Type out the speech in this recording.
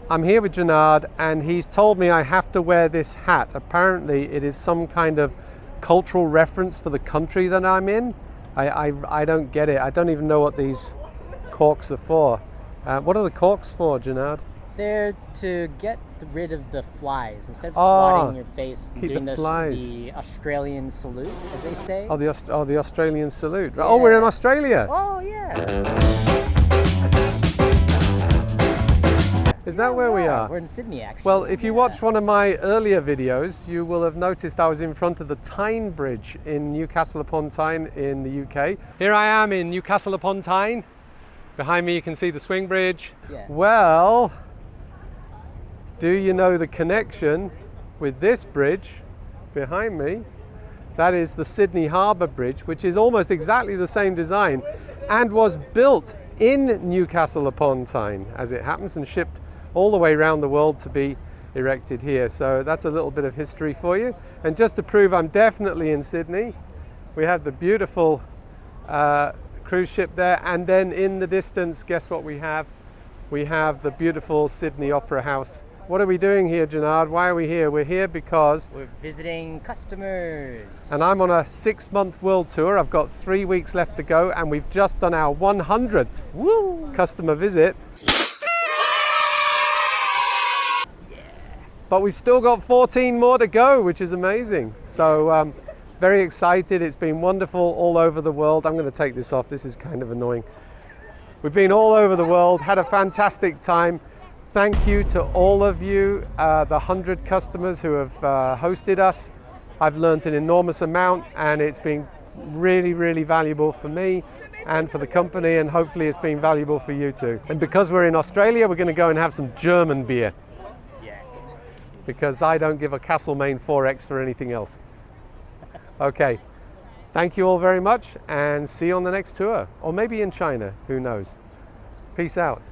I'm here with Gennard, and he's told me I have to wear this hat. Apparently it is some kind of cultural reference for the country that I'm in. I don't get it. I don't even know what these corks are for. What are the corks for, Gennard? They're to get rid of the flies. Instead of swatting your face, keep doing the flies. the Australian salute, as they say. Oh, the Australian salute. Yeah. Oh, we're in Australia. Oh, yeah. Is that where we are? We're in Sydney, actually. Well, if you watch one of my earlier videos, you will have noticed I was in front of the Tyne Bridge in Newcastle upon Tyne in the UK. Here I am in Newcastle upon Tyne. Behind me you can see the swing bridge. Yeah. Well, do you know the connection with this bridge behind me? That is the Sydney Harbour Bridge, which is almost exactly the same design and was built in Newcastle upon Tyne, as it happens, and shipped all the way around the world to be erected here. So that's a little bit of history for you. And just to prove I'm definitely in Sydney, we have the beautiful cruise ship there, and then in the distance, guess what we have? We have the beautiful Sydney Opera House. What are we doing here, Gennard? Why are we here? We're here because we're visiting customers. And I'm on a 6-month world tour. I've got 3 weeks left to go, and we've just done our 100th customer visit. But we've still got 14 more to go, which is amazing. So very excited. It's been wonderful all over the world. I'm going to take this off. This is kind of annoying. We've been all over the world, had a fantastic time. Thank you to all of you, the 100 customers who have hosted us. I've learned an enormous amount, and it's been really, really valuable for me and for the company, and hopefully it's been valuable for you too. And because we're in Australia, we're going to go and have some German beer. Because I don't give a Castlemaine 4X for anything else. Okay, thank you all very much, and see you on the next tour. Or maybe in China, who knows. Peace out.